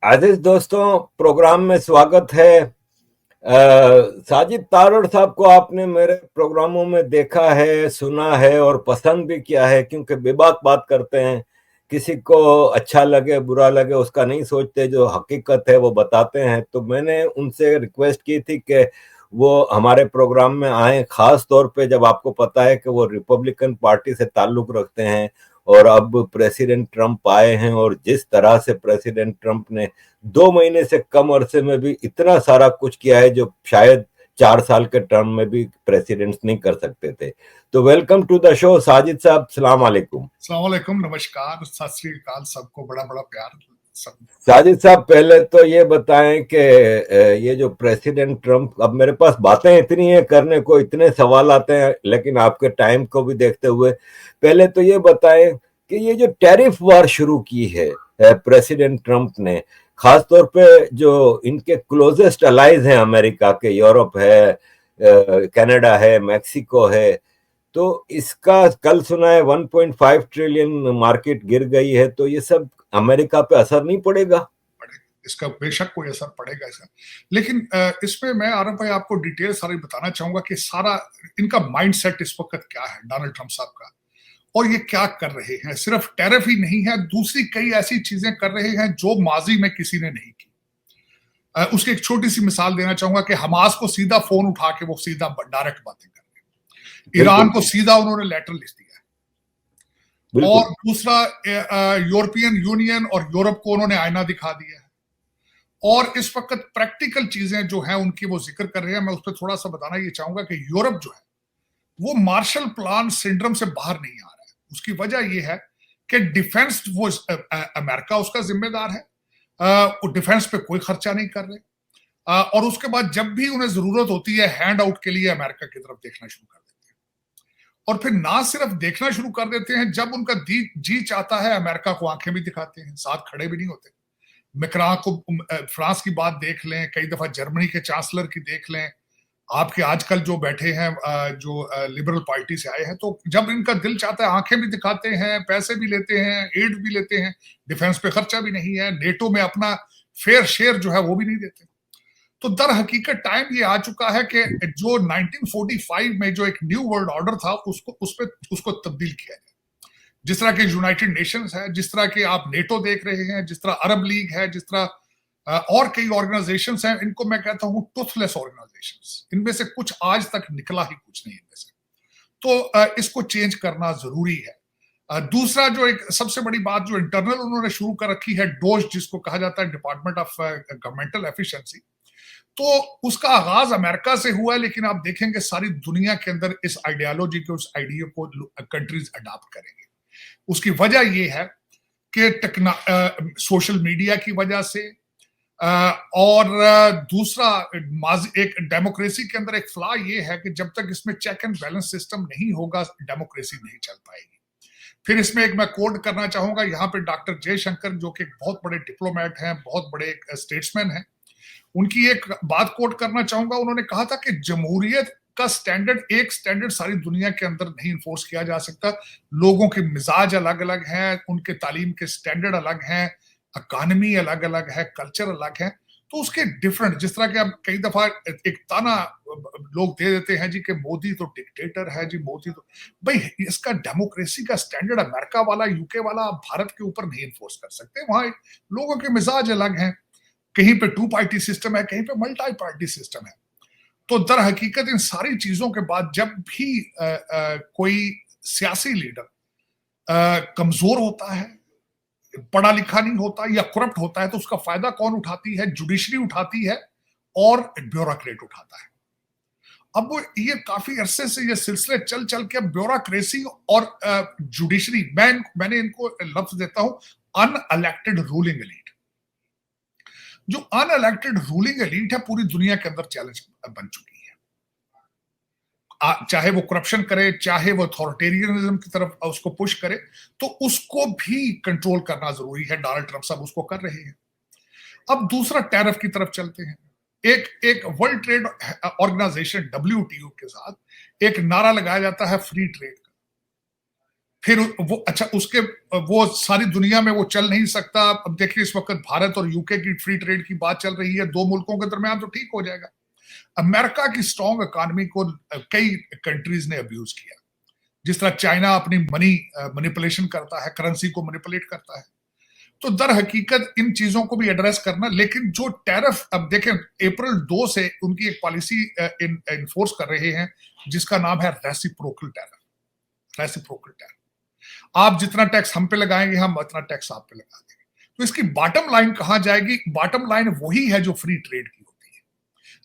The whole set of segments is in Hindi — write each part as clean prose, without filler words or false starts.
आजिज दोस्तों, प्रोग्राम में स्वागत है। साजिद तारड़ साहब को आपने मेरे प्रोग्रामों में देखा है, सुना है और पसंद भी किया है, क्योंकि बेबाक बात करते हैं। किसी को अच्छा लगे बुरा लगे उसका नहीं सोचते, जो हकीकत है वो बताते हैं। तो मैंने उनसे रिक्वेस्ट की थी कि वो हमारे प्रोग्राम में आए, खास तौर पे जब आपको पता है कि वो रिपब्लिकन पार्टी से ताल्लुक रखते हैं और अब प्रेसिडेंट ट्रंप आए हैं, और जिस तरह से प्रेसिडेंट ट्रंप ने 2 महीने से कम अरसे में भी इतना सारा कुछ किया है जो शायद 4 साल के टर्म में भी प्रेसिडेंट्स नहीं कर सकते थे। तो welcome to the show Sajid साहब, सलाम अलैकुम। सलाम वालेकुम, नमस्कार, सत श्री अकाल, सबको बड़ा बड़ा प्यार सब। साजिद साहब, पहले तो ये बताएं कि ये जो प्रेसिडेंट ट्रंप, अब मेरे पास बातें इतनी हैं करने को, इतने सवाल आते हैं, लेकिन आपके टाइम को भी देखते हुए पहले तो ये बताएं कि ये जो टैरिफ वॉर शुरू की है प्रेसिडेंट ट्रंप ने, खास तौर पे जो इनके क्लोजेस्ट अलाइज हैं अमेरिका के, यूरोप है, कनाडा है, मेक्सिको है, तो इसका कल सुना है 1.5 ट्रिलियन मार्केट गिर गई है। तो ये सब अमेरिका पे असर नहीं पड़ेगा? इसका बेशक कोई असर पड़ेगा इसका, लेकिन इसमें मैं आरफ भाई आपको डिटेल सारी बताना चाहूंगा कि सारा इनका माइंडसेट इस वक्त क्या है डोनाल्ड ट्रंप साहब का, और ये क्या कर रहे हैं। सिर्फ टैरिफ ही नहीं है, दूसरी कई ऐसी चीजें कर रहे हैं जो माजी में किसी ने नहीं की। उसकी एक छोटी सी मिसाल देना चाहूंगा कि हमास को सीधा फोन उठा के वो सीधा डायरेक्ट बातें कर रहे हैं, ईरान को सीधा उन्होंने लेटर लिख दिया है, और दूसरा यूरोपियन यूनियन और यूरोप को उन्होंने आईना दिखा दिया है। और इस वक्त प्रैक्टिकल चीजें जो है उनकी वो जिक्र कर रहे हैं। मैं उस पर थोड़ा सा बताना ये चाहूंगा कि यूरोप जो है वो मार्शल प्लान सिंड्रोम से बाहर नहीं आ रहा है। उसकी वजह यह है कि डिफेंस वो अमेरिका उसका जिम्मेदार है, डिफेंस पे कोई खर्चा नहीं कर रहे, और उसके बाद जब भी उन्हें जरूरत होती है हैंड आउट के लिए अमेरिका की तरफ देखना शुरू कर देते हैं। और फिर ना सिर्फ देखना शुरू कर देते हैं, जब उनका जी चाहता है अमेरिका को आंखें भी दिखाते हैं, साथ खड़े भी नहीं होते। मैक्रां को फ्रांस की बात देख लें, कई दफा जर्मनी के चांसलर की देख लें, आपके आजकल जो बैठे हैं जो लिबरल पार्टी से आए हैं, तो जब इनका दिल चाहता है आंखें भी दिखाते हैं, पैसे भी लेते हैं, एड भी लेते हैं, डिफेंस पे खर्चा भी नहीं है, नेटो में अपना फेयर शेयर जो है वो भी नहीं देते। तो दर हकीकत टाइम ये आ चुका है कि जो 1945 में जो एक न्यू वर्ल्ड ऑर्डर था उसको तब्दील किया जाए। जिस तरह के यूनाइटेड नेशंस है, जिस तरह के आप नेटो देख रहे हैं, जिस तरह अरब लीग है, जिस तरह और कई ऑर्गेनाइजेशंस हैं, इनको मैं कहता हूं टूथलेस ऑर्गेनाइजेशंस। इनमें से कुछ आज तक निकला ही कुछ नहीं इनमें से। तो इसको चेंज करना जरूरी है। दूसरा जो एक सबसे बड़ी बात जो इंटरनल उन्होंने शुरू कर रखी है, डोज जिसको कहा जाता है, डिपार्टमेंट ऑफ गवर्नमेंटल एफिशिएंसी, तो उसका आगाज अमेरिका से हुआ है, लेकिन आप देखेंगे सारी दुनिया के अंदर इस आइडियोलॉजी को, उस आइडिया को कंट्रीज अडॉप्ट करेंगे। उसकी वजह यह है कि सोशल मीडिया की वजह से, और दूसरा एक डेमोक्रेसी के अंदर एक फ्लॉ ये है कि जब तक इसमें चेक एंड बैलेंस सिस्टम नहीं होगा डेमोक्रेसी नहीं चल पाएगी। फिर इसमें एक मैं कोट करना चाहूंगा यहाँ पे डॉक्टर जयशंकर, जो कि एक बहुत बड़े डिप्लोमेट हैं, बहुत बड़े स्टेट्समैन हैं, उनकी एक बात कोट करना चाहूंगा। उन्होंने कहा था कि जमहूरियत का एक स्टैंडर्ड सारी दुनिया के अंदर नहीं इन्फोर्स किया जा सकता। लोगों के मिजाज अलग अलग हैं, उनके तालीम के स्टैंडर्ड अलग हैं, इकॉनमी अलग अलग है, कल्चर अलग है। तो उसके डिफरेंट, जिस तरह के अब कई दफा एक ताना लोग दे देते हैं जी कि मोदी तो डिक्टेटर है जी, मोदी तो, भाई इसका डेमोक्रेसी का स्टैंडर्ड अमेरिका वाला, यूके वाला आप भारत के ऊपर नहीं इन्फोर्स कर सकते। वहां लोगों के मिजाज अलग हैं, कहीं पे 2 पार्टी सिस्टम है, कहीं पे मल्टी पार्टी सिस्टम है। तो दर हकीकत इन सारी चीजों के बाद जब भी कोई सियासी लीडर कमजोर होता है, पढ़ा लिखा नहीं होता या करप्ट होता है, तो उसका फायदा कौन उठाती है? जुडिशरी उठाती है और ब्यूरोक्रेट उठाता है। अब वो ये काफी अरसे से ये सिलसिले चल चल के ब्यूरोक्रेसी और जुडिशरी, मैंने इनको लफ्ज देता हूं अनइलेक्टेड रूलिंग एलीट। जो अनइलेक्टेड रूलिंग एलीट है पूरी दुनिया के अंदर चैलेंज बन चुकी है। चाहे वो करप्शन करे, चाहे वो अथॉरिटेरियनिज्म की तरफ उसको पुश करे, तो उसको भी कंट्रोल करना जरूरी है। डोनाल्ड ट्रंप साहब उसको कर रहे हैं। अब दूसरा टैरिफ की तरफ चलते हैं। एक वर्ल्ड ट्रेड ऑर्गेनाइजेशन WTO के साथ एक नारा लगाया जाता है फ्री ट्रेड का। फिर वो अच्छा उसके वो सारी दुनिया में वो चल नहीं सकता। अब देखिए इस वक्त भारत और यूके की फ्री ट्रेड की बात चल रही है, दो मुल्कों के दरमियान, तो ठीक हो जाएगा। अमेरिका की स्ट्रॉन्ग इकोनॉमी को कई कंट्रीज ने अब्यूज किया। जिस तरह चाइना अपनी मनी मैनिपुलेशन करता है, करेंसी को मैनिपुलेट करता है, तो दर हकीकत इन चीजों को भी एड्रेस करना। लेकिन जो टैरिफ, अब देखें अप्रैल 2 से उनकी एक पॉलिसी इन्फोर्स कर रहे हैं जिसका नाम है रेसिप्रोकल टैरिफ। रेसिप्रोकल टैरिफ, आप जितना टैक्स हम पे लगाएंगे हम उतना टैक्स आप पे लगा देंगे। तो इसकी बॉटम लाइन कहां जाएगी? बॉटम लाइन वही है जो फ्री ट्रेड की होती है।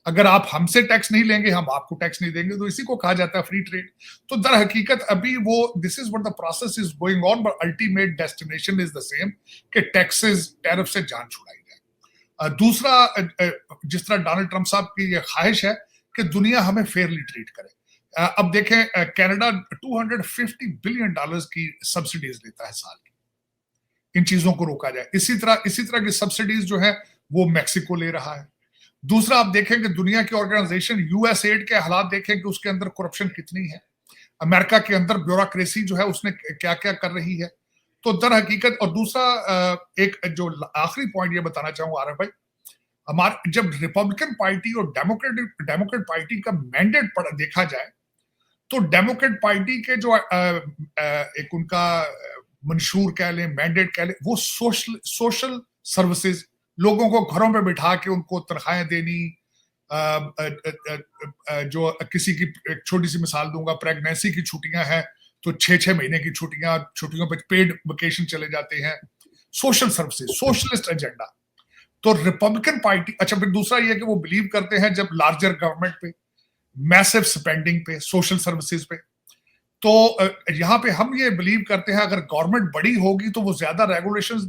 अगर आप हमसे टैक्स नहीं लेंगे, हम आपको टैक्स नहीं देंगे, तो इसी को कहा जाता है फ्री ट्रेड। तो दर हकीकत अभी वो this is what the process is going on, but ultimate destination is the same कि टैक्सेस, टैरिफ से जान छुड़ाई जाए। दूसरा, जिस तरह डोनाल्ड ट्रंप साहब की ये ख्वाहिश है कि दुनिया हमें फेयरली ट्रीट करे। अब देखें कनाडा $250 बिलियन की सब्सिडीज लेता है साल की। इन चीजों को रोका जाए। इसी तरह की सब्सिडीज जो है वो मैक्सिको ले रहा है। दूसरा, आप देखें कि दुनिया की ऑर्गेनाइजेशन यूएसएड के हालात देखें कि उसके अंदर करप्शन कितनी है। अमेरिका के अंदर ब्यूरोक्रेसी जो है उसने क्या क्या कर रही है। तो दर हकीकत, और दूसरा एक जो आखिरी पॉइंट ये बताना चाहूंगा आरफ भाई, हमारे जब रिपब्लिकन पार्टी और डेमोक्रेट पार्टी का मैंडेट देखा जाए, तो डेमोक्रेट पार्टी के जो एक उनका मंशूर कह लें, मैंडेट कह लें, वो सोशल सर्विसेज, लोगों को घरों पे बिठा के उनको तनख्वाहें देनी। जो किसी की एक छोटी सी मिसाल दूंगा, प्रेगनेंसी की छुट्टियां हैं तो 6-6 महीने की छुट्टियों पे पेड वेकेशन चले जाते हैं। Social services, socialist agenda. तो रिपब्लिकन पार्टी, अच्छा फिर दूसरा ये कि वो बिलीव करते हैं जब लार्जर गवर्नमेंट पे, मैसिव स्पेंडिंग पे, सोशल सर्विसेज पे। तो यहां पे हम ये बिलीव करते हैं अगर गवर्नमेंट बड़ी होगी तो वो ज्यादा रेगुलेशंस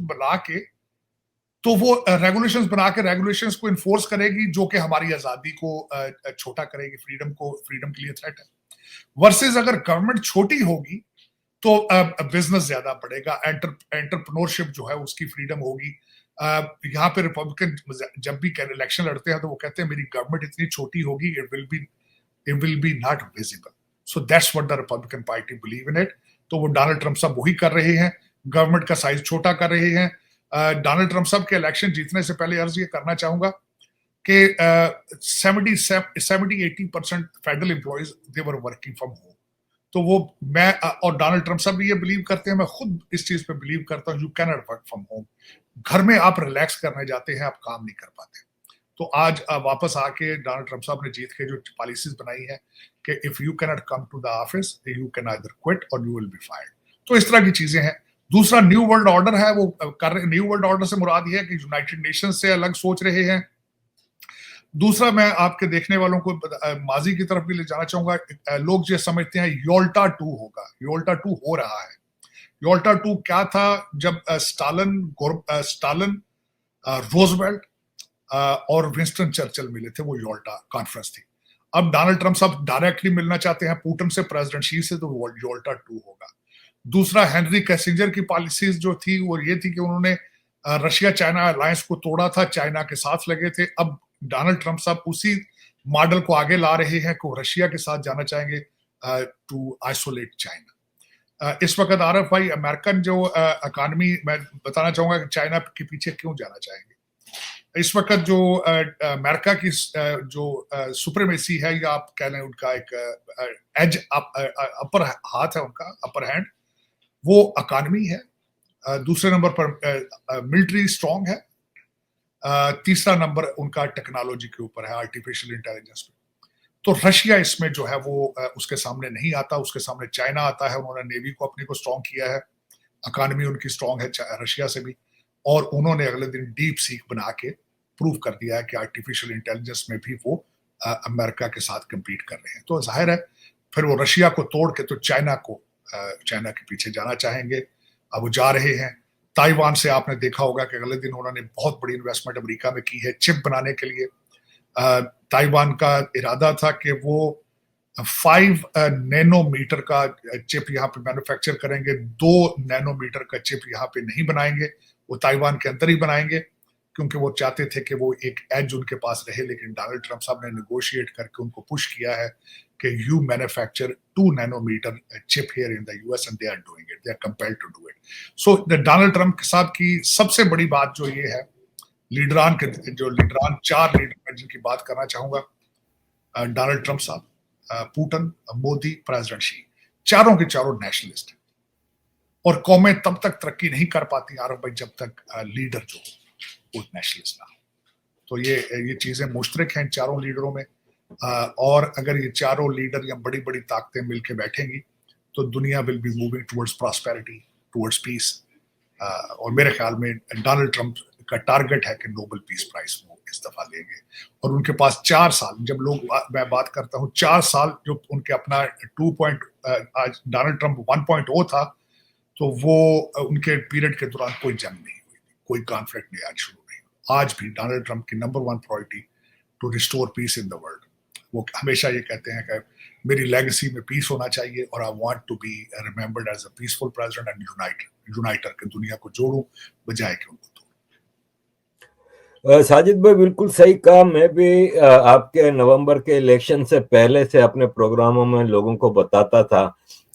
बना के रेगुलेशंस को इन्फोर्स करेगी, जो कि हमारी आजादी को छोटा करेगी, फ्रीडम के लिए थ्रेट है। वर्सेस अगर गवर्नमेंट छोटी होगी तो बिजनेस ज्यादा बढ़ेगा, एंटरप्रेन्योरशिप जो है उसकी फ्रीडम होगी। यहाँ पे रिपब्लिकन जब भी इलेक्शन लड़ते हैं तो वो कहते हैं मेरी गवर्नमेंट इतनी छोटी होगी, it will be not visible. So that's what the Republican Party believe in it. तो वो डोनाल्ड ट्रंप साहब वही कर रहे हैं, गवर्नमेंट का साइज छोटा कर रहे हैं। डोनाल्ड ट्रंप साहब के इलेक्शन जीतने से पहले अर्ज ये करना चाहूंगा कि 70-80% federal employees they were working from home. तो वो मैं और डोनाल्ड ट्रंप साहब भी ये बिलीव करते हैं, मैं खुद इस चीज पे बिलीव करता हूँ, you can not work from home. घर में आप रिलैक्स करने जाते हैं, आप काम नहीं कर पाते। तो आज वापस आके डोनाल्ड ट्रंप साहब ने जीत के जो पॉलिसीज बनाई है कि if you can not come to the office you can either quit और यू विल बी फायर्ड। तो इस तरह की चीजें हैं। दूसरा न्यू वर्ल्ड ऑर्डर है, वो कर रहे, न्यू वर्ल्ड ऑर्डर से मुराद ये है कि यूनाइटेड नेशन से अलग सोच रहे हैं। दूसरा, मैं आपके देखने वालों को माजी की तरफ भी ले जाना चाहूंगा। लोग ये समझते हैं योल्टा 2 होगा, योल्टा 2 हो रहा है। योल्टा 2 क्या था? जब स्टालिन, रोजवेल्ट और विंस्टन चर्चिल मिले थे, वो योल्टा कॉन्फ्रेंस थी। अब डोनाल्ड ट्रंप साहब डायरेक्टली मिलना चाहते हैं पुतिन से, प्रेसिडेंट शी से, तो वो योल्टा 2 होगा। दूसरा, हेनरी किसिंजर की पॉलिसीज जो थी वो ये थी कि उन्होंने रशिया चाइना अलायंस को तोड़ा था, चाइना के साथ लगे थे। अब डोनाल्ड ट्रंप साहब उसी मॉडल को आगे ला रहे हैं कि रशिया के साथ जाना चाहेंगे टू आइसोलेट चाइना। इस वक्त आरफ भाई, अमेरिकन जो इकॉनमी, मैं बताना चाहूंगा कि चाइना के पीछे क्यों जाना चाहेंगे। इस वक्त जो अमेरिका की जो सुप्रीमेसी है, या आप कह लें उनका एक एज अपर हाथ है, उनका अपर हैंड, वो इकॉनमी है। दूसरे नंबर पर मिलिट्री स्ट्रांग है। तीसरा नंबर उनका टेक्नोलॉजी के ऊपर है, आर्टिफिशियल इंटेलिजेंस पे। तो रशिया इसमें जो है वो उसके सामने नहीं आता, उसके सामने चाइना आता है। उन्होंने नेवी को अपने को स्ट्रांग किया है, इकॉनमी उनकी स्ट्रांग है रशिया से भी, और उन्होंने अगले दिन डीप सीक बना के प्रूव कर दिया है कि आर्टिफिशियल इंटेलिजेंस में भी वो अमेरिका के साथ कम्पीट कर रहे हैं। तो जाहिर है फिर वो रशिया को तोड़ के तो चाइना के पीछे जाना चाहेंगे। अब वो जा रहे हैं। ताइवान से आपने देखा होगा कि अगले दिन उन्होंने बहुत बड़ी इन्वेस्टमेंट अमेरिका में की है चिप बनाने के लिए। ताइवान का इरादा था कि वो 5 नैनोमीटर का चिप यहाँ पे मैन्युफैक्चर करेंगे, 2 नैनोमीटर का चिप यहाँ पे नहीं बनाएंगे, वो ताइवान के अंदर ही बनाएंगे, क्योंकि वो चाहते थे कि वो एक एज उनके पास रहे। लेकिन डोनाल्ड ट्रंप साहब ने नेगोशिएट करके उनको पुश किया है कि you manufacture 2 nanometer chip here in the US and they are doing it. They are compelled to do it. So the Donald Trump साहब की सबसे बड़ी बात जो ये है, लीडरान चार लीडर जिनकी बात करना चाहूंगा, डोनाल्ड ट्रंप साहब, पुतिन, मोदी, प्रेसिडेंट शी, चारों के चारों नेशनलिस्ट हैं। और कौमें तब तक तरक्की नहीं कर पाती आरब भाई जब तक लीडर जो वो नेशनलिस्ट ना हो। तो ये चीजें मुश्तरक हैं चारों लीडरों में। और अगर ये चारों लीडर या बड़ी बड़ी ताकतें मिलकर बैठेंगी तो दुनिया will be moving towards prosperity, towards peace. और मेरे ख्याल में डोनाल्ड ट्रंप का टारगेट है कि नोबेल पीस प्राइज वो इस दफा लेंगे। और उनके पास 4 साल, जब मैं बात करता हूँ 4 साल, जो उनके अपना आज डोनाल्ड ट्रंप 1.0 था, तो वो उनके पीरियड के दौरान कोई जंग नहीं हुई, कोई कॉन्फ्लिक्ट नहीं आज शुरू नहीं। आज भी डोनाल्ड ट्रंप की number 1 priority to restore peace in the world. वो हमेशा ये कहते हैं कि मेरी लेगेसी में पीस होना चाहिए और I want to be remembered as a peaceful president and uniter, के दुनिया को जोड़ूं बजाय कि उनको तोड़ूं। साजिद भाई बिल्कुल सही कहा। मैं भी आपके नवंबर के इलेक्शन से पहले से अपने प्रोग्रामों में लोगों को बताता था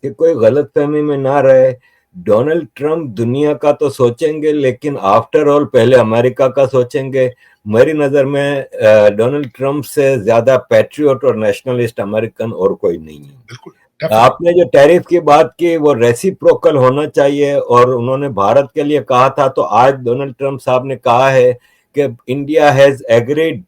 कि कोई गलतफहमी में ना रहे। डोनाल्ड ट्रंप दुनिया का तो सोचेंगे लेकिन आफ्टर ऑल पहले अमेरिका का सोचेंगे। मेरी नजर में डोनाल्ड ट्रंप से ज्यादा पैट्रियट और नेशनलिस्ट अमेरिकन और कोई नहीं है। आपने जो टैरिफ की बात की वो रेसिप्रोकल होना चाहिए और उन्होंने भारत के लिए कहा था, तो आज डोनाल्ड ट्रंप साहब ने कहा है कि India has agreed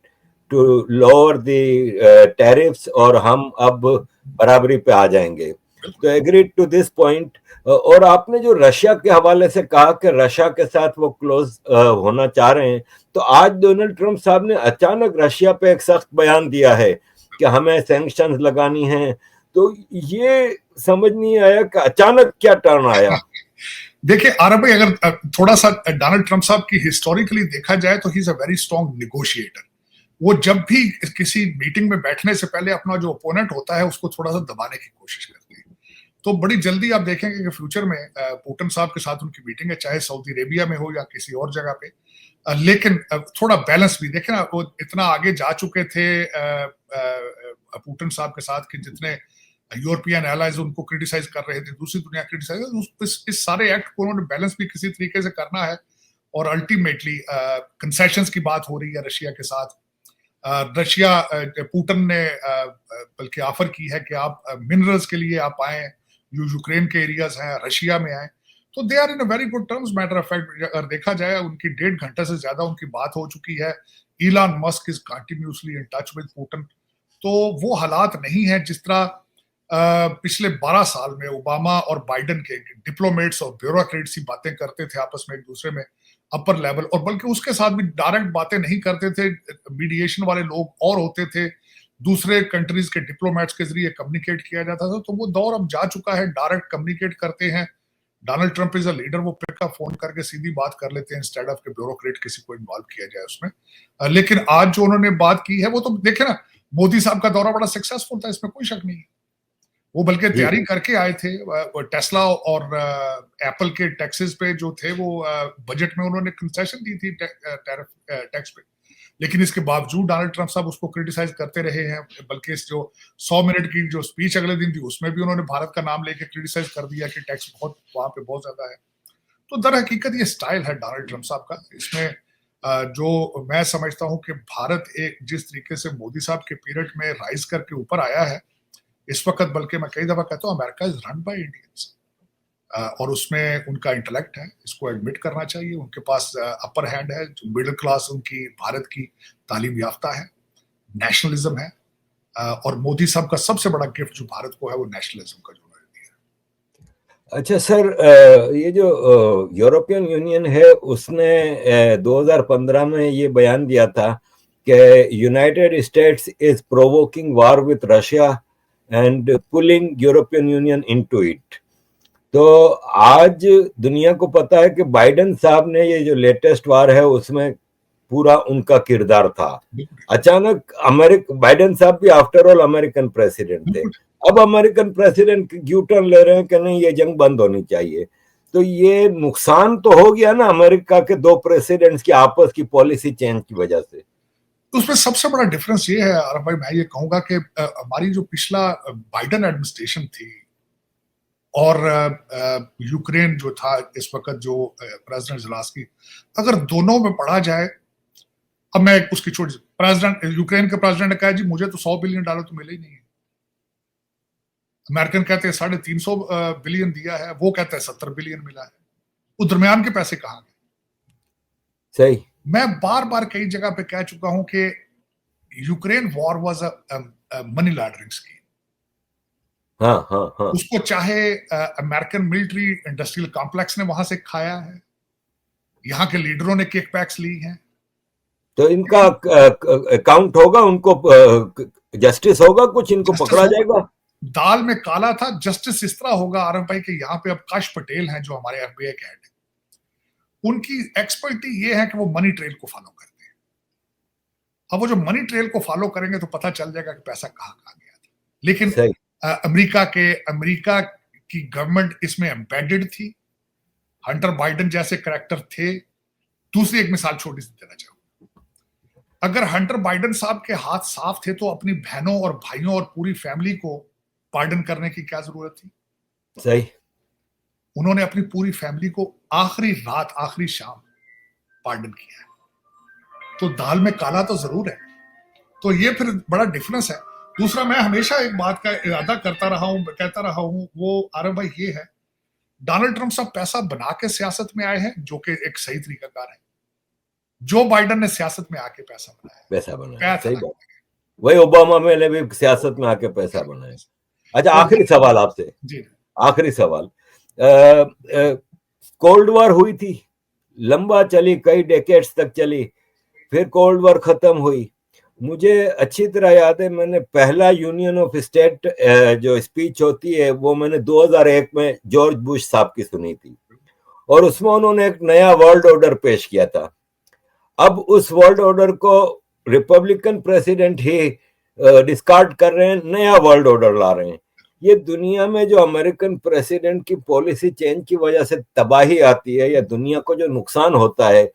to lower the tariffs और हम अब बराबरी पे आ जाएंगे। तो एग्रीड टू दिस पॉइंट। और आपने जो रशिया के हवाले से कहा कि रशिया के साथ वो क्लोज होना चाह रहे हैं, तो आज डोनाल्ड ट्रंप साहब ने अचानक रशिया पे एक सख्त बयान दिया है कि हमें सैंक्शंस लगानी हैं। तो ये समझ नहीं आया कि अचानक क्या टर्न आया। देखिए आरब भाई, अगर थोड़ा सा डोनाल्ड ट्रंप साहब की हिस्टोरिकली देखा जाए तो he is a very strong negotiator. वो जब भी किसी मीटिंग में बैठने से पहले अपना जो ओपोनेंट होता है उसको थोड़ा सा दबाने की कोशिश करते हैं। तो बड़ी जल्दी आप देखेंगे कि फ्यूचर में पुतिन साहब के साथ उनकी मीटिंग है, चाहे सऊदी अरेबिया में हो या किसी और जगह पे। लेकिन थोड़ा बैलेंस भी देखें ना, वो इतना आगे जा चुके थे पुतिन साहब के साथ कि जितने यूरोपियन एलाइज उनको क्रिटिसाइज कर रहे थे, दूसरी दुनिया क्रिटिसाइज, इस सारे एक्ट को उन्होंने बैलेंस भी किसी तरीके से करना है। और अल्टीमेटली कंसेशंस की बात हो रही है रशिया के साथ। रशिया, पुतिन ने बल्कि ऑफर की है कि आप मिनरल्स के लिए आप आए, यूक्रेन के एरियाज हैं, रशिया में आए, तो they are in a very good terms. Matter of fact अगर देखा जाए उनकी 1.5 घंटे से ज्यादा उनकी बात हो चुकी है। Elon Musk is continuously in touch with Putin. तो वो हालात नहीं है जिस तरह पिछले 12 साल में ओबामा और बाइडेन के डिप्लोमेट्स और ब्यूरोक्रेट्स ही बातें करते थे आपस में एक दूसरे में अपर लेवल, और बल्कि उसके साथ भी डायरेक्ट बातें नहीं करते थे। मीडिएशन वाले लोग और होते थे, दूसरे कंट्रीज के डिप्लोमेट्स के जरिए कम्युनिकेट किया जाता था। तो वो दौर अब जा चुका है, डायरेक्ट कम्युनिकेट करते हैं। Donald Trump is a leader, वो पिक फोन करके सीधी बात कर लेते हैं इंस्टेड ऑफ के ब्यूरोक्रेट किसी को इन्वॉल्व किया जाए उसमें। लेकिन आज जो उन्होंने बात की है वो तो देखे ना, मोदी साहब का दौरा बड़ा सक्सेसफुल था, इसमें कोई शक नहीं है। वो बल्कि तैयारी करके आए थे। टेस्ला और एप्पल के टैक्सेस पे जो थे वो बजट में उन्होंने कंसेशन दी थी टैक्स पे, लेकिन इसके बावजूद डोनाल्ड ट्रंप साहब उसको क्रिटिसाइज करते रहे हैं। बल्कि इस जो 100 मिनट की जो स्पीच अगले दिन थी उसमें भी उन्होंने भारत का नाम लेके क्रिटिसाइज कर दिया कि टैक्स बहुत वहां पे बहुत ज्यादा है। तो दर हकीकत ये स्टाइल है डोनाल्ड ट्रंप साहब का। इसमें जो मैं समझता हूँ कि भारत एक जिस तरीके से मोदी साहब के पीरियड में राइज करके ऊपर आया है इस वक्त, बल्कि मैं कई दफा कहता हूँ America is run by Indians. और उसमें उनका इंटेलेक्ट है, इसको एडमिट करना चाहिए। उनके पास अपर हैंड है, जो मिडिल क्लास उनकी भारत की तालीम याफ्ता है, नेशनलिज्म है। और मोदी साहब का सबसे बड़ा गिफ्ट जो भारत को है वो नेशनलिज्म का जो उन्होंने दिया। अच्छा सर, ये जो यूरोपियन यूनियन है उसने 2015 में ये बयान दिया था कि United states is provoking war with Russia and pulling European union into it. तो आज दुनिया को पता है कि बाइडेन साहब ने ये जो लेटेस्ट वार है उसमें पूरा उनका किरदार था। अचानक बाइडेन साहब भी आफ्टर ऑल अमेरिकन प्रेसिडेंट थे, अब अमेरिकन प्रेसिडेंट यू टर्न ले रहे हैं कि नहीं ये जंग बंद होनी चाहिए। तो ये नुकसान तो हो गया ना अमेरिका के 2 प्रेसिडेंट्स की आपस की पॉलिसी चेंज की वजह से। उसमें सबसे बड़ा डिफरेंस ये है आरफ भाई, मैं ये कहूंगा कि हमारी जो पिछला बाइडेन एडमिनिस्ट्रेशन थी और यूक्रेन जो था इस वक्त जो प्रेसिडेंट ज़ेलेंस्की, अगर दोनों में पढ़ा जाए, अब मैं उसकी छोटी, प्रेसिडेंट यूक्रेन के प्रेसिडेंट ने कहा जी मुझे तो $100 बिलियन तो मिले ही नहीं है, अमेरिकन कहते हैं 350 बिलियन दिया है, वो कहता है 70 बिलियन मिला है, वो दरमियान के पैसे कहाँ गए? सही। मैं बार बार कई जगह पे कह चुका हूं कि Ukraine war was a money laundering scheme. हाँ हाँ हाँ। उसको चाहे अमेरिकन मिलिट्री इंडस्ट्रियल कॉम्प्लेक्स ने वहां से खाया है, यहाँ के लीडरों ने किकबैक्स ली हैं, तो इनका अकाउंट होगा, उनको जस्टिस होगा, कुछ इनको जस्टिस पकड़ा होगा। जाएगा। दाल में काला था, जस्टिस इस तरह होगा आरएफ भाई कि यहाँ पे अब काश पटेल हैं जो हमारे एफबीआई के हेड हैं, उनकी एक्सपर्टी ये है कि वो मनी ट्रेल को फॉलो करते हैं। अब वो जो मनी ट्रेल को फॉलो करेंगे तो पता चल जाएगा कि पैसा कहाँ कहाँ गया था। लेकिन सही। अमेरिका की गवर्नमेंट इसमें एम्बेडेड थी, हंटर बाइडन जैसे करेक्टर थे। दूसरी एक मिसाल छोटी सी देना चाहूंगा, अगर हंटर बाइडन साहब के हाथ साफ थे तो अपनी बहनों और भाइयों और पूरी फैमिली को पार्डन करने की क्या जरूरत थी? सही। उन्होंने अपनी पूरी फैमिली को आखिरी रात आखिरी शाम पार्डन किया है, तो दाल में काला तो जरूर है। तो ये फिर बड़ा डिफरेंस है। दूसरा, मैं हमेशा एक बात का इरादा करता रहा हूं, कहता रहा हूं, वो आरफ भाई ये है, डोनाल्ड ट्रंप साहब पैसा बना के सियासत में आए हैं, जो कि एक सही तरीकाकार है। जो बाइडन ने सियासत में आके पैसा बनाया, पैसा बनाया, सही था बात। वही ओबामा में ने भी सियासत में आके पैसा बनाया। अच्छा, आखिरी सवाल आपसे, आखिरी सवाल। कोल्ड वॉर हुई थी, लंबा चली, कई डेकेड्स तक चली, फिर कोल्ड वॉर खत्म हुई। मुझे अच्छी तरह याद है, मैंने पहला यूनियन ऑफ स्टेट जो स्पीच होती है वो मैंने 2001 में जॉर्ज बुश साहब की सुनी थी, और उसमें उन्होंने एक नया वर्ल्ड ऑर्डर पेश किया था। अब उस वर्ल्ड ऑर्डर को रिपब्लिकन प्रेसिडेंट ही डिस्कार्ड कर रहे हैं, नया वर्ल्ड ऑर्डर ला रहे हैं। ये दुनिया में जो अमेरिकन प्रेसिडेंट की पॉलिसी चेंज की वजह से तबाही आती है या दुनिया को जो नुकसान होता है,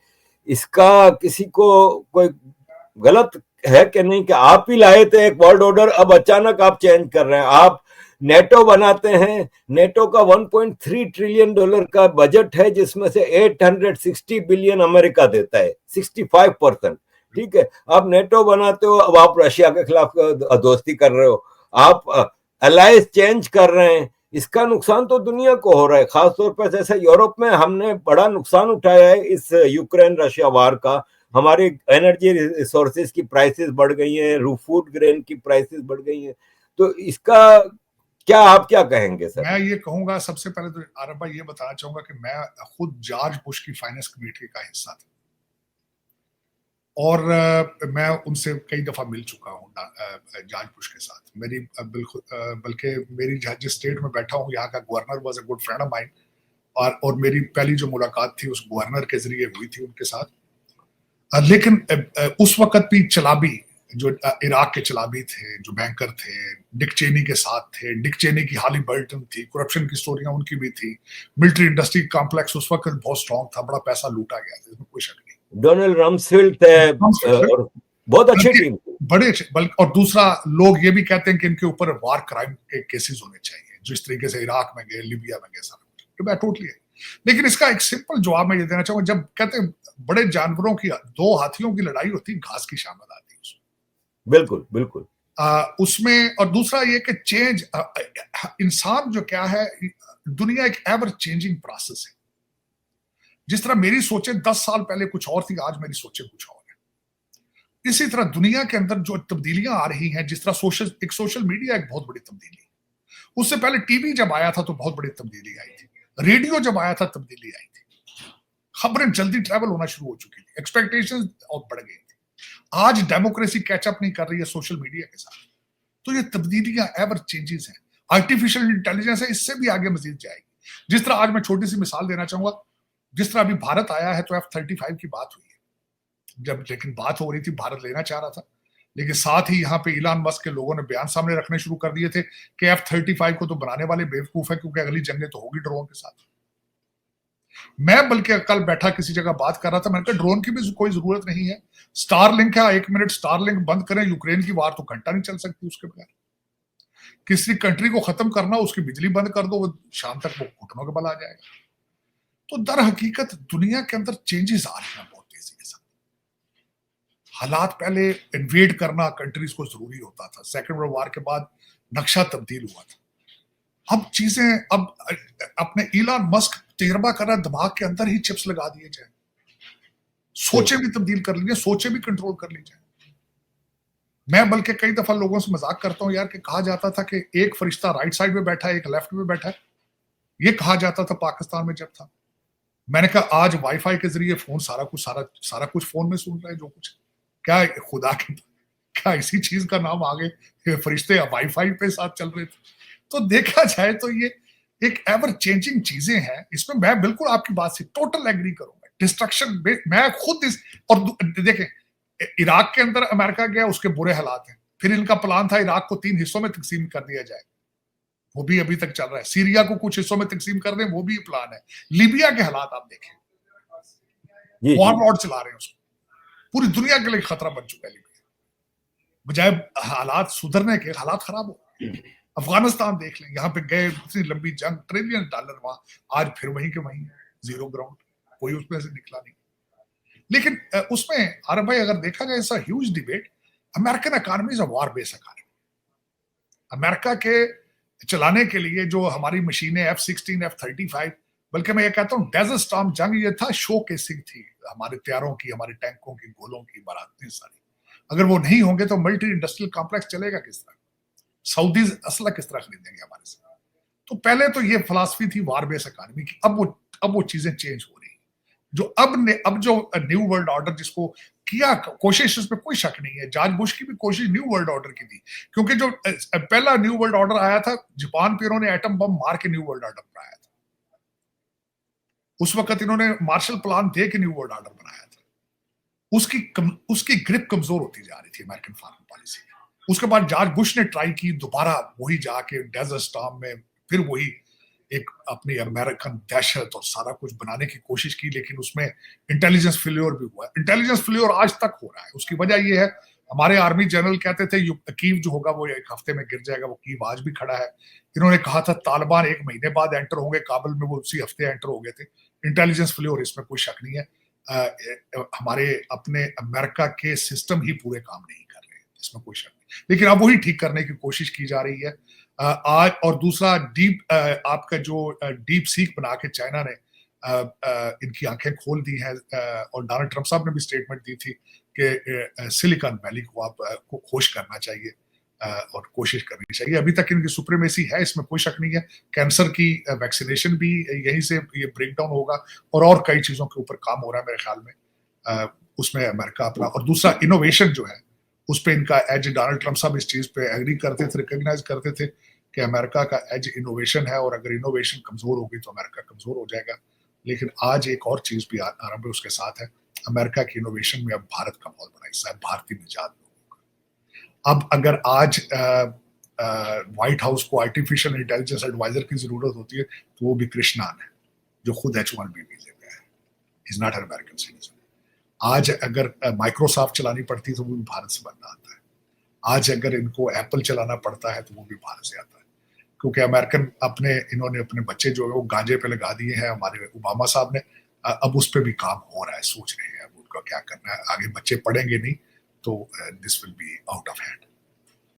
इसका किसी को कोई गलत है कि नहीं, कि आप ही लाए थे एक वर्ल्ड ऑर्डर, अब अचानक आप चेंज कर रहे हैं। आप नेटो बनाते हैं, नेटो का $1.3 ट्रिलियन का बजट है, जिसमें से 860 बिलियन अमेरिका देता है, 65%। ठीक है, आप नेटो बनाते हो, अब आप रशिया के खिलाफ दोस्ती कर रहे हो, आप अलायंस चेंज कर रहे हैं। इसका नुकसान तो दुनिया को हो रहा है, खासतौर पर जैसे यूरोप में हमने बड़ा नुकसान उठाया है इस यूक्रेन रशिया वार का। हमारी एनर्जी रिसोर्सेज की प्राइसेस बढ़ गई हैं, फूड ग्रेन की प्राइसेस बढ़ गई हैं। तो इसका क्या आप क्या कहेंगे सर? मैं ये कहूंगा, सबसे पहले तो आरफ भाई ये बताना चाहूंगा कि मैं खुद जॉर्ज बुश की फाइनेंस कमेटी का हिस्सा था, और मैं उनसे कई दफा मिल चुका हूँ जॉर्ज बुश के साथ। मेरी बिल्कुल बल्कि मेरी जिस स्टेट में बैठा हूँ, यहाँ का governor was a good friend of mine, और मेरी पहली जो मुलाकात थी उस गवर्नर के जरिए हुई थी उनके साथ। लेकिन उस वक्त भी चलाबी, जो इराक के चलाबी थे, जो बैंकर थे, डिक चेनी के साथ थे। डिक चेनी की हाली बर्टन थी, करप्शन की स्टोरियां उनकी भी थी। मिलिट्री इंडस्ट्री कॉम्प्लेक्स उस वक्त बहुत स्ट्रांग था, बड़ा पैसा लूटा गया था, इसमें कोई शक नहीं। डोनाल्ड रम्सफेल्ड थे, और बहुत अच्छी टीम थी, बड़े अच्छे। बल्कि और दूसरा, लोग ये भी कहते हैं कि इनके ऊपर वार क्राइम के केसेस होने चाहिए, जो इस तरीके से इराक में गए, लिबिया में गए, सारा। तो मैं टोटली है। लेकिन इसका एक सिंपल जवाब मैं ये देना चाहूंगा, जब कहते हैं बड़े जानवरों की, दो हाथियों की लड़ाई होती, घास की शामत आती है उसमें। बिल्कुल बिल्कुल। उसमें, और दूसरा ये कि चेंज, इंसान जो क्या है, दुनिया एक एवर चेंजिंग प्रोसेस है। जिस तरह मेरी सोचें 10 साल पहले कुछ और थी, आज मेरी सोचें कुछ और है। इसी तरह दुनिया के अंदर जो तब्दीलियां आ रही हैं, जिस तरह सोशल मीडिया एक बहुत बड़ी तब्दीली है। उससे पहले टीवी जब आया था तो बहुत बड़ी तब्दीली आई थी, रेडियो जब आया था तब्दीली आई थी, खबरें जल्दी ट्रैवल होना शुरू हो चुकी थी, एक्सपेक्टेशंस और बढ़ गई थी। आज डेमोक्रेसी कैचअप नहीं कर रही है सोशल मीडिया के साथ। तो ये तब्दीलियां एवर चेंजेस हैं। आर्टिफिशियल इंटेलिजेंस है, इससे भी आगे मजीद जाएगी। जिस तरह, आज मैं छोटी सी मिसाल देना चाहूंगा, जिस तरह अभी भारत आया है तो F-35 की बात हुई है, जब लेकिन बात हो रही थी, भारत लेना चाह रहा था, लेकिन साथ ही यहाँ पे इलान मस्क के लोगों ने बयान सामने रखने शुरू कर दिए थे कि F-35 को तो बनाने वाले बेवकूफ है, क्योंकि अगली जंगें तो होगी ड्रोन के साथ। मैं बल्कि कल बैठा किसी जगह बात कर रहा था, मैंने कहा ड्रोन की भी कोई जरूरत नहीं है, स्टारलिंक है, 1 मिनट स्टारलिंक बंद करें, यूक्रेन की वार तो घंटा नहीं चल सकती उसके बगैर। किसी कंट्री को खत्म करना, उसकी बिजली बंद कर दो, वो शाम तक वो घुटनों के बल आ जाएगा। तो दर हकीकत दुनिया के अंदर चेंजेस आ रहे हैं बहुत तेजी के साथ। हालात पहले इन्वेड करना कंट्रीज को जरूरी होता था, सेकेंड वर्ल्ड वॉर के बाद नक्शा तब्दील हुआ था। अब चीजें, अब अपने इलॉन मस्क तजर्बा कर रहा है, दिमाग के अंदर ही चिप्स लगा दिए जाए, सोचे भी तब्दील कर लीजिए, सोचे भी कंट्रोल कर लीजिए। मैं बल्कि कई दफा लोगों से मजाक करता हूं यार, कि कहा जाता था कि एक फरिश्ता राइट साइड में बैठा है, एक लेफ्ट में बैठा है, ये कहा जाता था पाकिस्तान में जब था। मैंने कहा आज वाईफाई के जरिए फोन सारा कुछ फोन में सुन रहे हैं, जो कुछ, क्या खुदा के, क्या इसी चीज का नाम आगे फरिश्ते वाईफाई पे साथ चल रहे थे। तो देखा जाए तो ये एक एवर चेंजिंग चीजें हैं, इसमें मैं बिल्कुल आपकी बात से टोटल एग्री करूंगा। डिस्ट्रक्शन, मैं खुद इस, और देखें इराक के अंदर अमेरिका गया, उसके बुरे हालात हैं, फिर इनका प्लान था इराक को 3 हिस्सों में तकसीम कर दिया जाए, वो भी अभी तक चल रहा है। सीरिया को कुछ हिस्सों में तकसीम कर दें, वो भी प्लान है। लीबिया के हालात आप देखें, वॉरलॉर्ड चला रहे हैं उसको, पूरी दुनिया के लिए खतरा बन चुका है लीबिया। बजाय हालात सुधरने के, हालात खराब हो गए। अफगानिस्तान देख लें, यहाँ पे गए, इतनी लंबी जंग, $1 ट्रिलियन वहां, आज फिर वहीं के वहीं, जीरो ग्राउंड, कोई उसमें से निकला नहीं। लेकिन उसमें आरब भाई अगर देखा जाए, ऐसा huge debate, American economy is a war based economy. America के चलाने के लिए जो हमारी मशीनें F-16, F-35, बल्कि मैं ये कहता हूँ डेजर्ट स्टॉर्म जंग ये था, शो केसिंग थी हमारे तैयारों की, हमारे टैंकों की, गोलों की, बारातें सारी। अगर वो नहीं होंगे तो मल्टी इंडस्ट्रियल कॉम्प्लेक्स चलेगा किस तरह? सऊदीज असला किस तरह खरीदेंगे हमारे से? तो पहले तो ये फिलॉसफी थी वॉर बेस्ड इकोनॉमी की। अब वो चीजें चेंज हो रही है। अब जो न्यू वर्ल्ड ऑर्डर जिसको किया कोशिश, इसमें कोई शक नहीं है, जॉर्ज बुश की भी कोशिश न्यू वर्ल्ड ऑर्डर की थी, क्योंकि जो पहला न्यू वर्ल्ड ऑर्डर आया था, जापान पे इन्होंने एटम बम मार के न्यू वर्ल्ड ऑर्डर बनाया था। उस वक्त इन्होंने मार्शल प्लान दे के न्यू वर्ल्ड ऑर्डर बनाया था। उसकी ग्रिप कमजोर होती जा रही थी अमेरिकन फॉरेन पॉलिसी। उसके बाद जॉर्ज बुश ने ट्राई की दोबारा वही जाके डेजर्ट स्टॉर्म में, फिर वही एक अपनी अमेरिकन दहशत और सारा कुछ बनाने की कोशिश की, लेकिन उसमें इंटेलिजेंस फेल्योर भी हुआ। इंटेलिजेंस फेल्योर आज तक हो रहा है। उसकी वजह यह है, हमारे आर्मी जनरल कहते थे कीव जो होगा वो 1 हफ्ते में गिर जाएगा, वो कीव आज भी खड़ा है। इन्होंने कहा था तालिबान 1 महीने बाद एंटर होंगे काबुल में, वो उसी हफ्ते एंटर हो गए थे। इंटेलिजेंस फेल्योर, इसमें कोई शक नहीं है। हमारे अपने अमेरिका के सिस्टम ही पूरे काम नहीं कर रहे हैं, इसमें कोई शक नहीं, लेकिन अब वही ठीक करने की कोशिश की जा रही है आज। और दूसरा आपका जो डीप सीक बना के चाइना ने इनकी आंखें खोल दी हैं, और डोनाल्ड ट्रंप साहब ने भी स्टेटमेंट दी थी कि सिलिकॉन वैली को आपको खोज करना चाहिए और कोशिश करनी चाहिए। अभी तक इनकी सुप्रीमेसी है, इसमें कोई शक नहीं है। कैंसर की वैक्सीनेशन भी यहीं से ये ब्रेक डाउन होगा, और कई चीजों के ऊपर काम हो रहा है मेरे ख्याल में। उसमें अमेरिका अपना, और दूसरा इनोवेशन जो है उस पर इनका एज, डोनाल्ड ट्रंप साहब इस चीज पे एग्री करते थे, रिकॉग्नाइज करते थे कि अमेरिका का एज इनोवेशन है, और अगर इनोवेशन कमजोर होगी तो अमेरिका कमजोर हो जाएगा। लेकिन आज एक और चीज भी आरंभ है उसके साथ है, अमेरिका की इनोवेशन में अब भारत का बहुत बड़ा हिस्सा है, भारतीय निजात लोगों का। अब अगर आज व्हाइट हाउस को आर्टिफिशियल इंटेलिजेंस एडवाइजर की जरूरत होती है, तो वो भी कृष्णान है, जो खुद H-1B वीजे पे है, is not an American citizen. आज अगर माइक्रोसॉफ्ट चलानी पड़ती है तो वो भी भारत से बनना आता है। आज अगर इनको एप्पल चलाना पड़ता है तो वो भी भारत से आता है, क्योंकि अमेरिकन इन्होंने अपने बच्चे जो है वो गांजे पे लगा दिए हैं हमारे ओबामा साहब ने। अब उस पर भी काम हो रहा है, सोच रहे हैं अब उनका क्या करना है आगे। बच्चे पढ़ेंगे नहीं तो this will be out of hand.